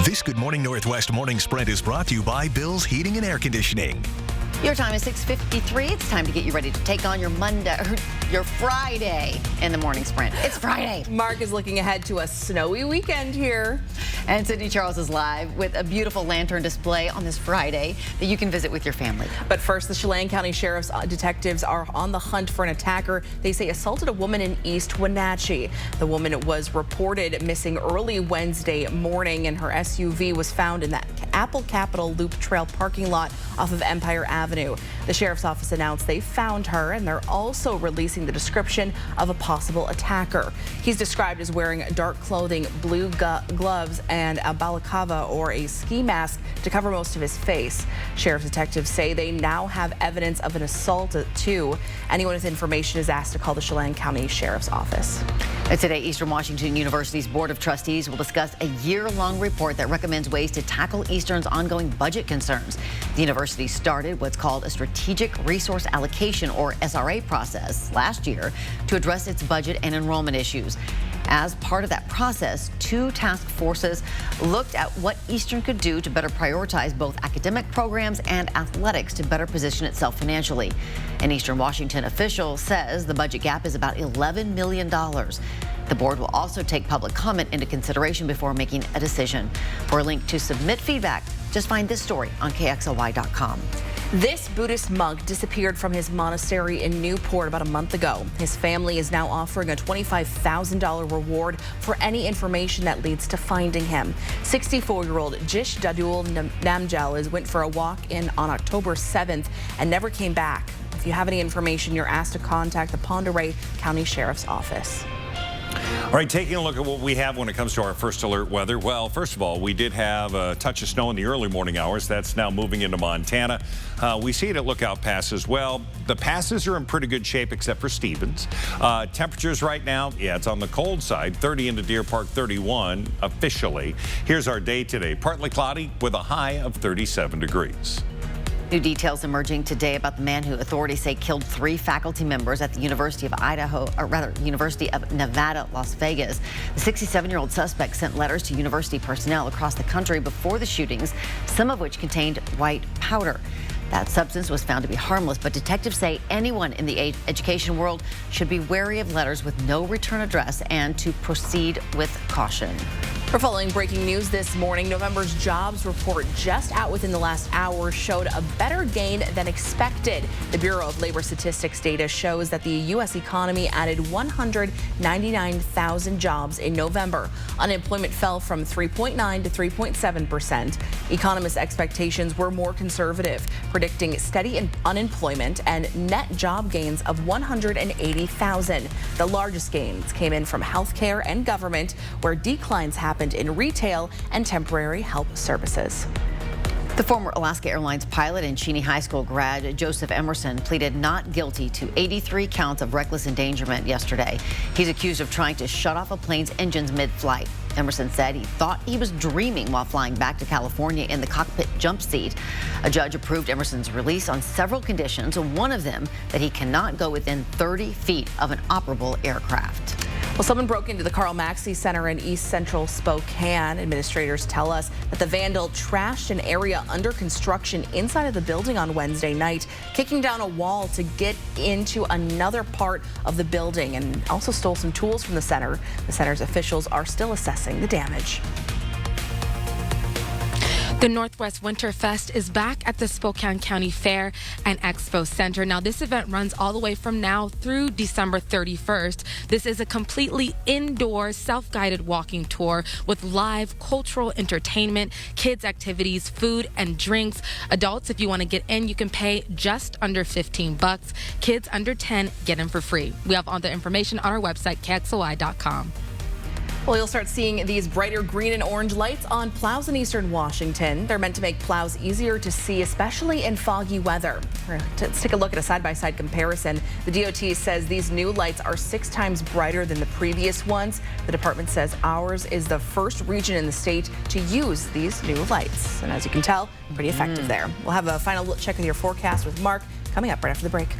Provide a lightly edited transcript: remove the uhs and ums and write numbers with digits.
This Good Morning Northwest morning spread is brought to you by Bill's Heating and Air Conditioning. Your time is 6:53. It's time to get you ready to take on your Friday in the morning sprint. It's Friday. Mark is looking ahead to a snowy weekend here. And Sydney Charles is live with a beautiful lantern display on this Friday that you can visit with your family. But first, the Chelan County Sheriff's detectives are on the hunt for an attacker they say assaulted a woman in East Wenatchee. The woman was reported missing early Wednesday morning, and her SUV was found in that Apple Capitol Loop Trail parking lot off of Empire Avenue. The sheriff's office announced they found her, and they're also releasing the description of a possible attacker. He's described as wearing dark clothing, blue gloves, and a balaclava or a ski mask to cover most of his face. Sheriff detectives say they now have evidence of an assault too. Anyone with information is asked to call the Chelan County Sheriff's Office. Today, Eastern Washington University's Board of Trustees will discuss a year-long report that recommends ways to tackle Eastern's ongoing budget concerns. The university started what's called a Strategic Resource Allocation, or SRA, process last year to address its budget and enrollment issues. As part of that process, two task forces looked at what Eastern could do to better prioritize both academic programs and athletics to better position itself financially. An Eastern Washington official says the budget gap is about $11 million. The board will also take public comment into consideration before making a decision. For a link to submit feedback, just find this story on KXLY.com. This Buddhist monk disappeared from his monastery in Newport about a month ago. His family is now offering a $25,000 reward for any information that leads to finding him. 64-year-old Jish Dadul Namjal went for a walk on October 7th and never came back. If you have any information, you're asked to contact the Pend Oreille County Sheriff's Office. All right, taking a look at what we have when it comes to our first alert weather. Well, first of all, we did have a touch of snow in the early morning hours. That's now moving into Montana. We see it at Lookout Pass as well. The passes are in pretty good shape except for Stevens. Temperatures right now, yeah, it's on the cold side. 30 into Deer Park, 31 officially. Here's our day today. Partly cloudy with a high of 37 degrees. New details emerging today about the man who authorities say killed 3 faculty members at the University of University of Nevada, Las Vegas. The 67-year-old suspect sent letters to university personnel across the country before the shootings, some of which contained white powder. That substance was found to be harmless, but detectives say anyone in the education world should be wary of letters with no return address and to proceed with caution. We're following breaking news this morning. November's jobs report just out within the last hour showed a better gain than expected. The Bureau of Labor Statistics data shows that the U.S. economy added 199,000 jobs in November. Unemployment fell from 3.9 to 3.7%. Economists' expectations were more conservative, predicting steady unemployment and net job gains of 180,000. The largest gains came in from healthcare and government, where declines happened in retail and temporary help services. The former Alaska Airlines pilot and Cheney High School grad Joseph Emerson pleaded not guilty to 83 counts of reckless endangerment yesterday. He's accused of trying to shut off a plane's engines mid-flight. Emerson said he thought he was dreaming while flying back to California in the cockpit jump seat. A judge approved Emerson's release on several conditions, one of them that he cannot go within 30 feet of an operable aircraft. Well, someone broke into the Karl Maxey Center in East Central Spokane. Administrators tell us that the vandal trashed an area under construction inside of the building on Wednesday night, kicking down a wall to get into another part of the building, and also stole some tools from the center. The center's officials are still assessing the damage. The Northwest Winterfest is back at the Spokane County Fair and Expo Center. Now, this event runs all the way from now through December 31st. This is a completely indoor, self-guided walking tour with live cultural entertainment, kids activities, food and drinks. Adults, if you want to get in, you can pay just under $15. Kids under 10 get in for free. We have all the information on our website, KXLY.com. Well, you'll start seeing these brighter green and orange lights on plows in eastern Washington. They're meant to make plows easier to see, especially in foggy weather. Let's take a look at a side-by-side comparison. The DOT says these new lights are 6 times brighter than the previous ones. The department says ours is the first region in the state to use these new lights. And as you can tell, pretty effective there. We'll have a final check of your forecast with Mark coming up right after the break.